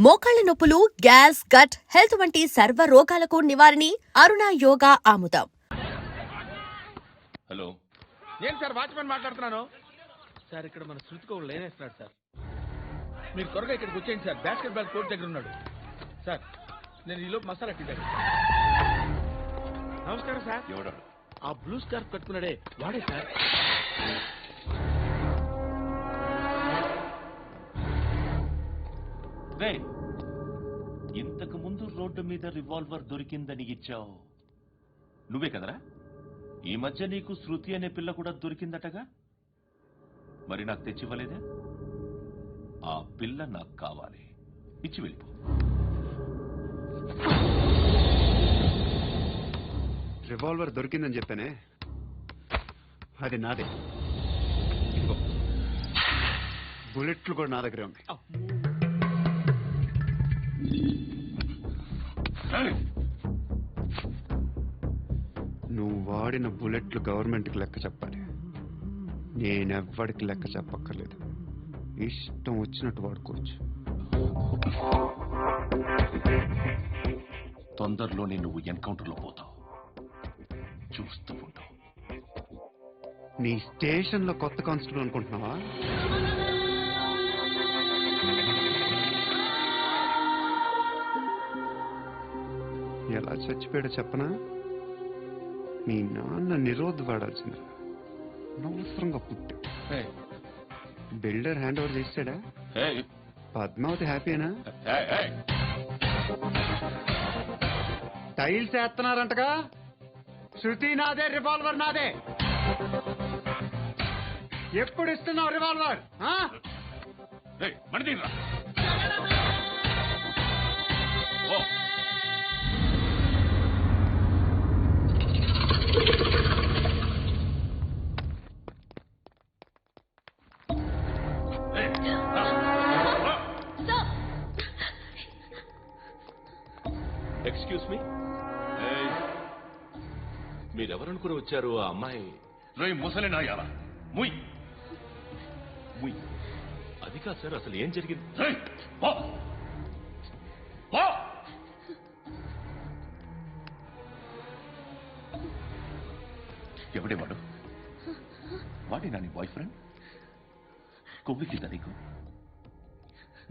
మోకాళ్ల నొప్పులు, gas, gut health వంటి సర్వ రోగాలకు నివారణి అరుణ యోగా ఆముదం. హలో, నేను సార్ వాచ్మెన్ మాట్లాడుతున్నాను. సార్ ఇక్కడ మన శృతికో లేనేస్తున్నాడు సార్. మీరు త్వరగా ఇక్కడికి వచ్చేయండి సార్. బాస్కెట్ బాల్ కోర్ట్ దగ్గర ఉన్నాడు సార్. నేను ఈలోపు మసాలా టీ దగ్గర. నమస్కారం సార్. ఎవడాడు? ఆ బ్లూ స్కార్ఫ్ కట్టుకున్నాడే వాడే సార్. రే, ఇంతకు ముందు రోడ్డు మీద రివాల్వర్ దొరికిందని ఇచ్చావు నువ్వే కదరా? ఈ మధ్య నీకు శృతి అనే పిల్ల కూడా దొరికిందటగా, మరి నాకు తెచ్చివ్వలేదే? ఆ పిల్ల నాకు కావాలి, ఇచ్చి వెళ్ళిపో. రివాల్వర్ దొరికిందని చెప్పానే, అది నాదే. బుల్లెట్లు కూడా నా దగ్గరే ఉన్నాయి. నువ్వు వాడిన బుల్లెట్లు గవర్నమెంట్కి లెక్క చెప్పాలి. నేనెవ్వడికి లెక్క చెప్పక్కర్లేదు. ఇష్టం వచ్చినట్టు వాడుకోవచ్చు. తొందరలోనే నువ్వు ఎన్కౌంటర్లో పోతావు, చూస్తూ ఉంటావు. నీ స్టేషన్లో కొత్త కానిస్టేబుల్ అనుకుంటున్నావా? ఎలా చచ్చిపోయాడో చెప్పనా? మీ నాన్న నిరోధ్ వాడాల్సింది. అనవసరంగా పుట్టా. బిల్డర్ హ్యాండ్ ఓవర్ చేశాడా? పద్మావతి హ్యాపీనా? టైల్స్ వేస్తున్నారంటగా. శృతి నాదే, రివాల్వర్ నాదే. ఎప్పుడు ఇస్తున్నావు రివాల్వర్? ఎక్స్క్యూజ్ మీ, మీరెవరనుకుని వచ్చారు? ఆ అమ్మాయి ముసలి నాయాల ముయ్ ముయ్. అది కాదు సార్, అసలు ఏం జరిగింది? ఎవడేవాడు? వాడేనా నీ బాయ్ ఫ్రెండ్? కొవ్వికిందా నీకు?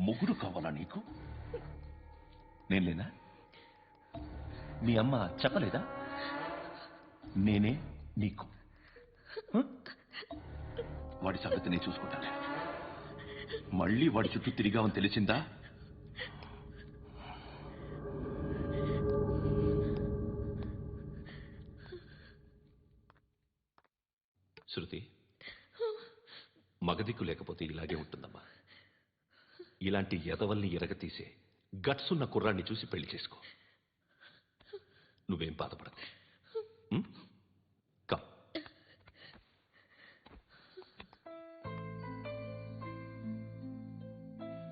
ముగ్గురు కావాలా నీకు? నేను లేనా? మీ అమ్మ చెప్పలేదా? నేనే నీకు. వాడి సంగతి నేను చూసుకుంటాను. మళ్ళీ వాడి చుట్టూ తిరిగామని తెలిసిందా? శృతి, మగదిక్కు లేకపోతే ఇలాగే ఉంటుందమ్మా. ఇలాంటి ఎదవల్ని ఎరగతీసే గట్స్ ఉన్న కుర్రాన్ని చూసి పెళ్లి చేసుకో. నువ్వేం బాధపడకు. కమ్.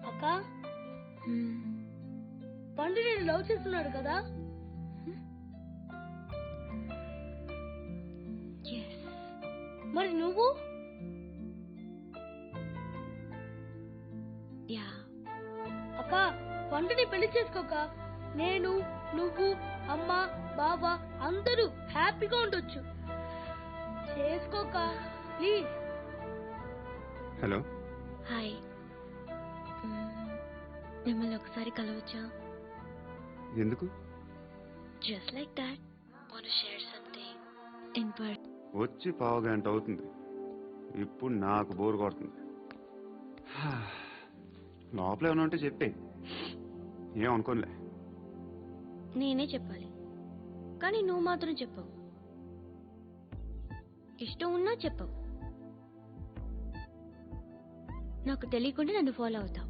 అక్క, పండు నేను లవ్ చేస్తున్నాడు కదా? మరి నువ్వు? అక్క, పండుని పెళ్లి చేసుకోక నేను, నువ్వు, అమ్మ, బావ అందరూ హ్యాపీగా ఉండొచ్చు. చేసుకోక ప్లీజ్. Hello, hi. మిమ్మల్ని ఒకసారి కలవచ్చా? ఎందుకు? Just like that. Want to share something in person. వచ్చి పావు గంట అవుతుంది. ఇప్పుడు నాకు బోర్ కొడుతుంది. లోపల ఏమైనా ఉంటే చెప్పే, ఏం అనుకోనిలే. నేనే చెప్పాలి, కానీ నువ్వు మాత్రం చెప్పవు. ఇష్టం ఉన్నా చెప్పవు. నాకు తెలియకుండా నన్ను ఫాలో అవుతావు.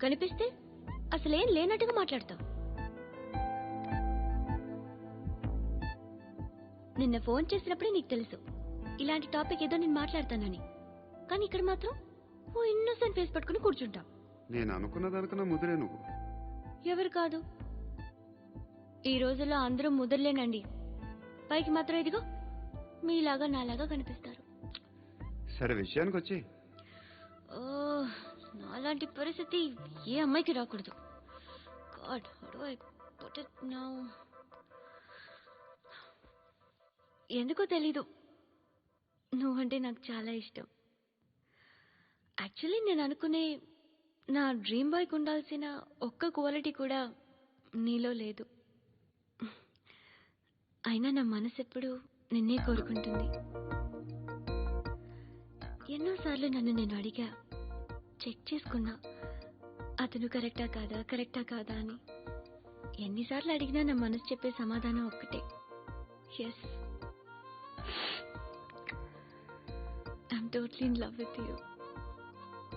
కనిపిస్తే అసలేం లేనట్టుగా మాట్లాడతావు. నిన్న ఫోన్ చేసినప్పుడే నీకు తెలుసు ఇలాంటి టాపిక్ ఏదో నేను మాట్లాడతానని. కానీ ఇక్కడ మాత్రం ఓ ఇన్నోసెంట్ ఫేస్ పట్టుకుని కూర్చుంటావు. నేను అనుకున్న దానికన్నా ముదిరే నువ్వు. ఎవరు కాదు, ఈ రోజుల్లో అందరూ ముదరలేనండి. పైకి మాత్రం ఇదిగో మీలాగా నాలాగా కనిపిస్తారు. సరే విషయానికి వచ్చి ఓ ఇలాంటి పరిస్థితి ఏ అమ్మాయికి రాకూడదు. God, how do I put it now? ఎందుకో తెలీదు, నువ్వంటే నాకు చాలా ఇష్టం. యాక్చువల్లీ నేను అనుకునే నా డ్రీమ్ బాయ్కి ఉండాల్సిన ఒక్క క్వాలిటీ కూడా నీలో లేదు. అయినా నా మనసు ఎప్పుడు నిన్నే కోరుకుంటుంది. ఎన్నోసార్లు నన్ను నేను అడిగా, చెక్ చేసుకున్నా అతను కరెక్టా కాదా అని. ఎన్నిసార్లు అడిగినా నా మనసు చెప్పే సమాధానం ఒక్కటే, yes, I'm totally in love with you.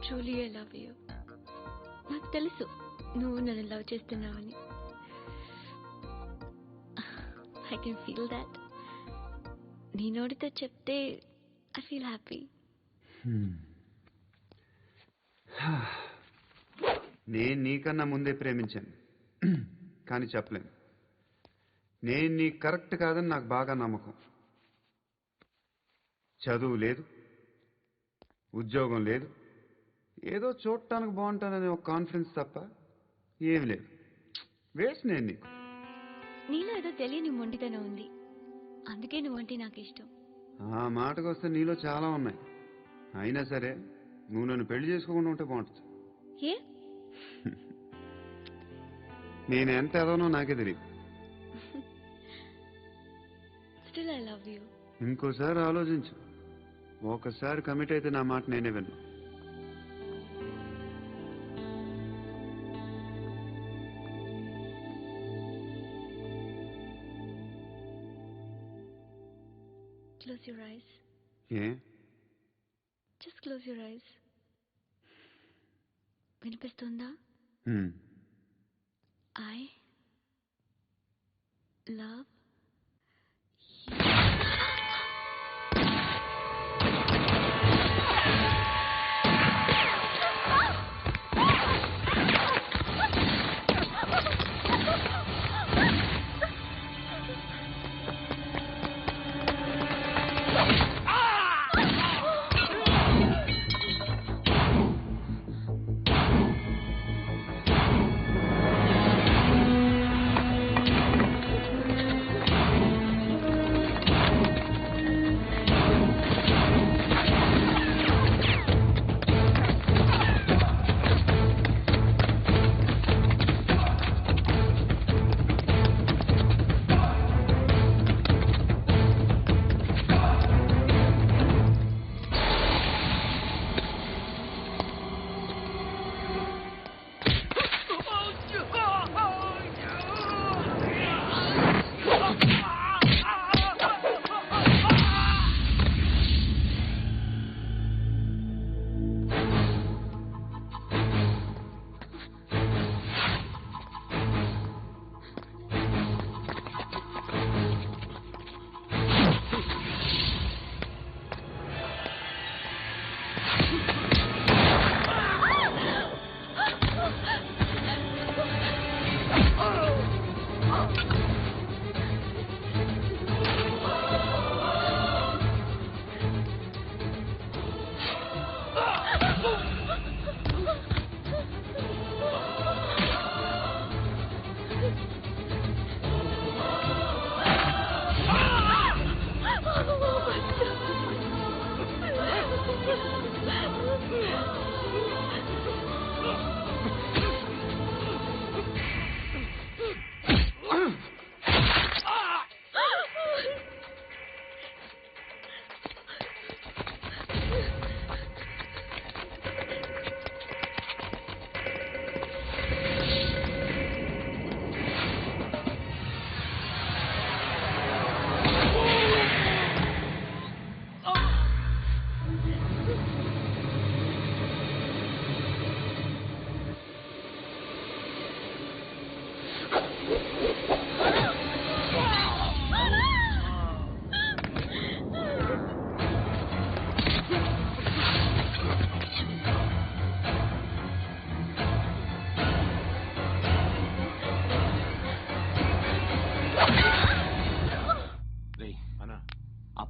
Truly I love you. నాకు తెలుసు నువ్వు నన్ను లవ్ చేస్తున్నావని. I can feel that. నీ నోటితో చెప్తే ఐ ఫీల్ హ్యాపీ. నేను నీకన్నా ముందే ప్రేమించాను, కానీ చెప్పలేను. నేను నీకు కరెక్ట్ కాదని నాకు బాగా నమ్మకం. చదువు లేదు, ఉద్యోగం లేదు, ఏదో చూడటానికి బాగుంటాననే ఒక కాన్ఫిడెన్స్ తప్ప ఏమి లేదు. వేస్ట్ నేను నీకు. నీలో ఏదో తెలియని మొండితనం ఉంది, అందుకే నువ్వంటే నాకు ఇష్టం. ఆ మాటకు వస్తే నీలో చాలా ఉన్నాయి. అయినా సరే నువ్వు నన్ను పెళ్లి చేసుకోకుండా ఉంటే బాగుంటుంది. ఏ? నేను ఎంత ఎదవనో నాకే తెలియదు. Still I love you. ఇంకోసారి ఆలోచించు. ఒకసారి కమిట్ అయితే నా మాట నేనే విన్నా. Close your eyes. A? Just close your eyes. వినిపిస్తుందా? I love you.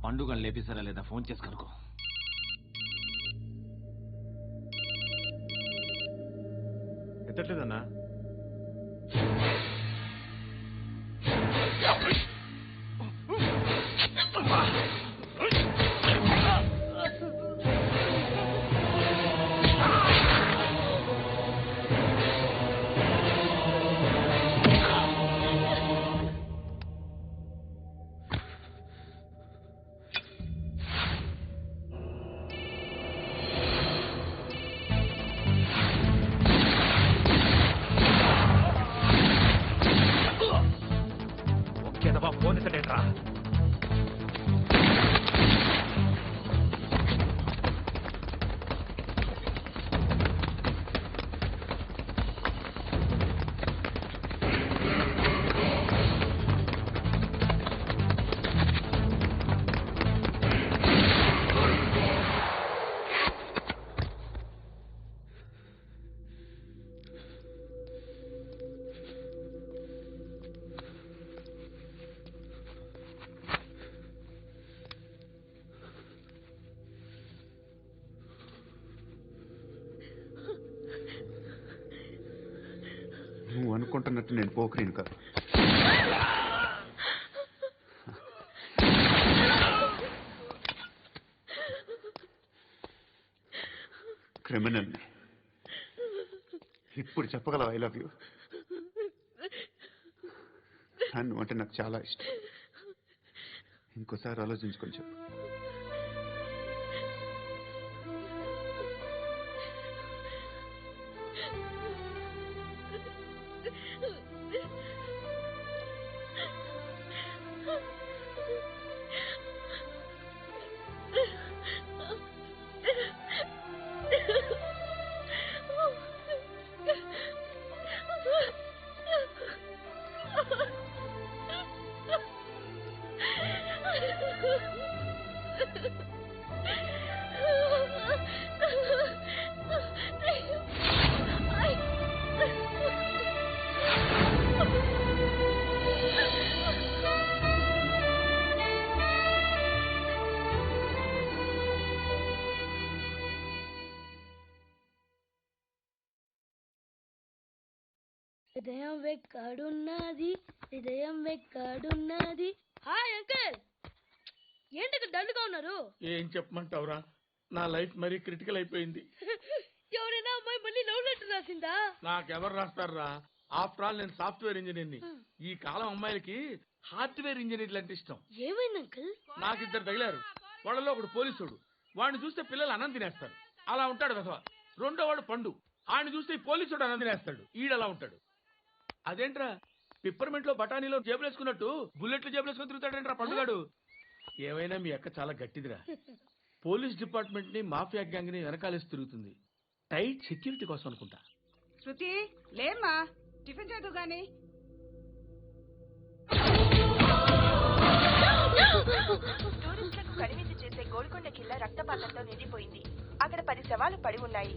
పండుగను లేపేశారా లేదా ఫోన్ చేసి కనుకో. ఎత్తట్లేదన్నా. ఫోన్ ఎత్తటేట్రా? నువ్వు అనుకుంటున్నట్టు నేను పోకరీని కాదు. క్రిమినల్ని. ఇప్పుడు చెప్పగలవు ఐ లవ్ యూ. నువ్వు అంటే నాకు చాలా ఇష్టం. ఇంకోసారి ఆలోచించుకొని చెప్పు. హృదయం వెక్కడున్నది, హృదయం వెక్కడున్నది. హాయ్ అంకుల్, ఏంటి డల్గా ఉన్నారు? ఏం చెప్పమంటావురా, నా లైఫ్ మరీ క్రిటికల్ అయిపోయింది. ఎవరైనా అమ్మాయి మళ్ళీ లవ్ లెటర్ రాసిందా? నాకెవరు రాస్తారా? ఆఫ్టర్ ఆల్ నేను సాఫ్ట్వేర్ ఇంజనీర్ని. ఈ కాలం అమ్మాయిలకి హార్డ్వేర్ ఇంజనీర్లు అంటే ఇష్టం. ఏమైంది అంకుల్? నాకు ఇద్దరు తగిలారు. వాళ్ళలో ఒకడు పోలీసుడు. వాడిని చూస్తే పిల్లలు అన్నం తినేస్తారు, అలా ఉంటాడు కదా. రెండో వాడు పండు. ఆయన చూస్తే ఈ పోలీసుడు అన్నం తినేస్తాడు, ఈడలా ఉంటాడు. అదేంట్రా, పిప్పర్మెంట్ లో బఠానీలో జేబులేసుకున్నట్టు బుల్లెట్లు జేబులేసుకుని తిరుగుతాడేంట్రా పండుగాడు. ఏమైనా మీ అక్క చాలా గట్టిదిరా. పోలీస్ డిపార్ట్మెంట్ ని మాఫియా గ్యాంగ్ ని వెనకాలేసి తిరుగుతుంది. టైట్ సెక్యూరిటీ కోసం అనుకుంటా. శృతి లేమ్మా, టిఫిన్ చేద్దు గాని. టూరిస్టులకు కనువిందు చేసే గోల్కొండ కిల్లా రక్తపాతంతో నిండిపోయింది. అక్కడ 10 శవాలు పడి ఉన్నాయి.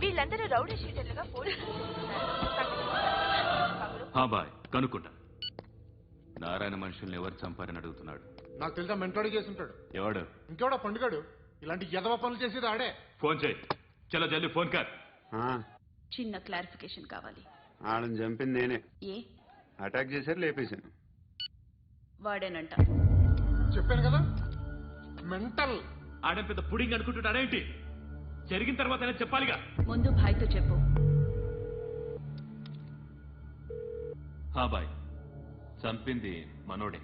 వీళ్ళందరూ రౌడీ షీటర్లుగా పోలీసులు కనుక్కుంటా. నారాయణ మనుషుల్ని ఎవరు చంపారని అడుగుతున్నాడు. నాకు తెలుసా, మెంటోడి చేసి ఉంటాడు. ఎవడు? ఇంకెవడా పండుగాడు. ఇలాంటి ఎదవ పనులు చేసేది ఆడే. ఫోన్ చేయి. చలో జల్దీ ఫోన్ కర్. చిన్న క్లారిఫికేషన్ కావాలి. ఆడని చంపింది నేనే. ఏ అటాక్ చేశారు, లేపేశాను. వాడేనంట. చెప్పాను కదా, మెంటల్. ఆడే పెద్ద పుడింగ్ అనుకుంటున్నాడేంటి? జరిగిన తర్వాత చెప్పాలిగా. ముందు భాయ్తో చెప్పు. బాయ్, చంపింది మనోడే,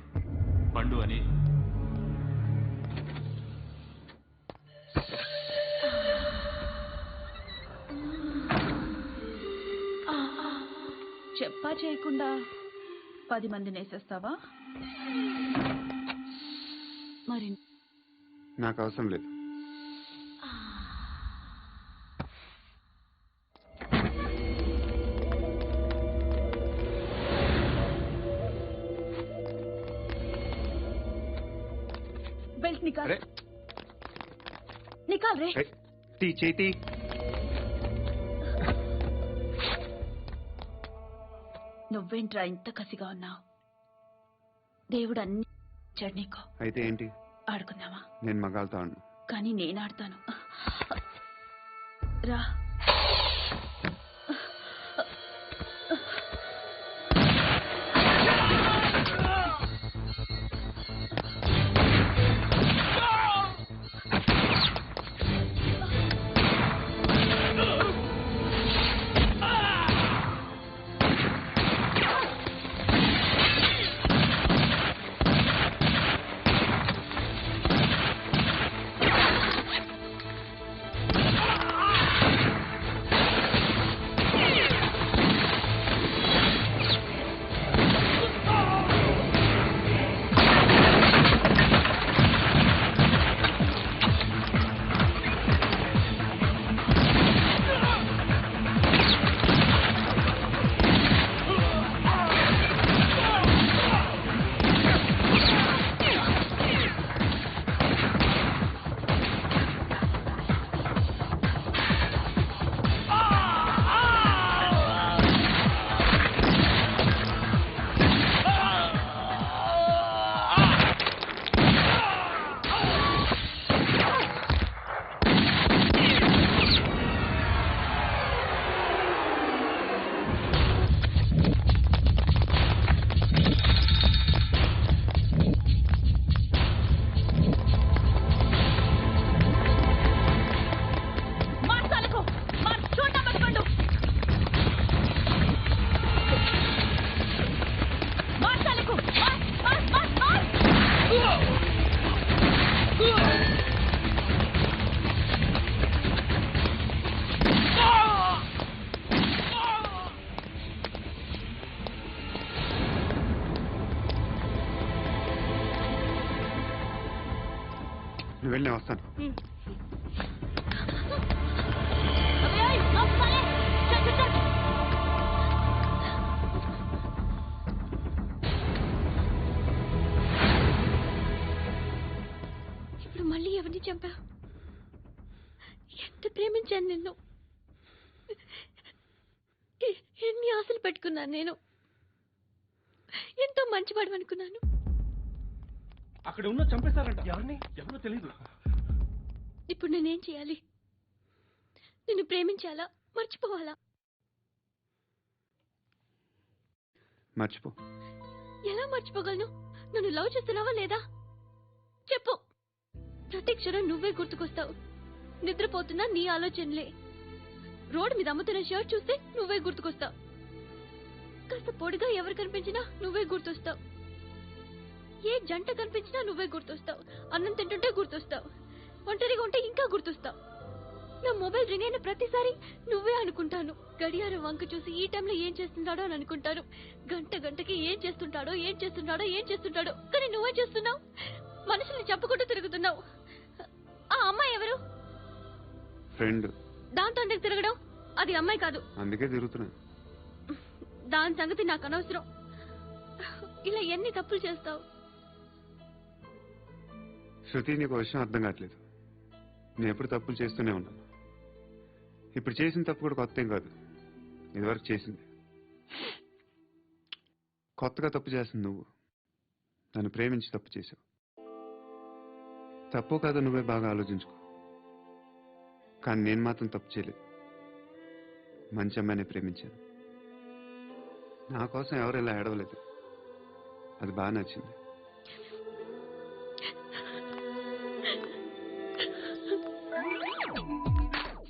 పండు అని. చెప్పా చేయకుండా 10 మందిని వేసేస్తావా? మరి నాకు అవసరం లేదు. బెల్ట్ నికాల్. నికాల్ రే. తీ చేతి. నువ్వేంట్రా ఇంత కసిగా ఉన్నావు? దేవుడు అన్ని ఇచ్చాడు నీకు. అయితే ఏంటి? ఆడుకుందామా? నేను మగాళ్ళతో ఆడను. కానీ నేను ఆడతాను. రా. నువ్వు వెళ్ళి నేను వస్తాను. ఇప్పుడు మళ్ళీ ఎవరిని చంపా? ఎంత ప్రేమించాను నిన్ను, ఎన్ని ఆశలు పెట్టుకున్నాను నేను, ఎంతో మంచివాడు అనుకున్నాను. అక్కడ ఉన్న చంపేశారంట. ఎవరో తెలియదు. ఇప్పుడు నేనేం చేయాలి? నిన్ను ప్రేమించాలా, మర్చిపోవాలా? మర్చిపో. ఎలా మర్చిపోగలను? నన్ను లవ్ చేస్తున్నావా లేదా చెప్పు. ప్రతి క్షణం నువ్వే గుర్తుకొస్తావు. నిద్రపోతున్నా నీ ఆలోచనలే. రోడ్డు మీద అమ్ముతున్న షర్ట్ చూస్తే నువ్వే గుర్తుకొస్తావు. కాస్త పొడిగా ఎవరు కనిపించినా నువ్వే గుర్తొస్తావు. ఏ జంట కనిపించినా నువ్వే గుర్తొస్తావు. అన్నం తింటుంటే గుర్తొస్తావు. ఒంటరిగా ఉంటే ఇంకా గుర్తొస్తావు. నా మొబైల్ రింగ్ అయిన ప్రతిసారి నువ్వే అనుకుంటాను. గడియారం వంక చూసి ఈ టైంలో ఏం చేస్తున్నాడో అని అనుకుంటాను. గంట గంటకి ఏం చేస్తుంటాడో కానీ నువ్వే చేస్తున్నావు. మనుషుల్ని చెప్పుకుంటూ తిరుగుతున్నావు. ఆ అమ్మాయి ఎవరు? ఫ్రెండ్. దాంతో ఎందుకు తిరగడం? అది అమ్మాయి కాదు. అందుకే తిరుగుతున్నా. దాని సంగతి నాకు అనవసరం. ఇలా ఎన్ని తప్పులు చేస్తావు? శృతి, నీకు విషయం అర్థం కావట్లేదు. నేను ఎప్పుడు తప్పులు చేస్తూనే ఉన్నాను. ఇప్పుడు చేసిన తప్పు కూడా కొత్త ఏం కాదు, ఇదివరకు చేసింది. కొత్తగా తప్పు చేస్తుంది నువ్వు. నన్ను ప్రేమించి తప్పు చేసావు. తప్పు కాదు నువ్వే బాగా ఆలోచించుకో. కానీ నేను మాత్రం తప్పు చేయలేదు. మంచి అమ్మాయిని ప్రేమించాను. నా కోసం ఎవరు ఇలా ఏడవలేదు. అది బాగా నచ్చింది.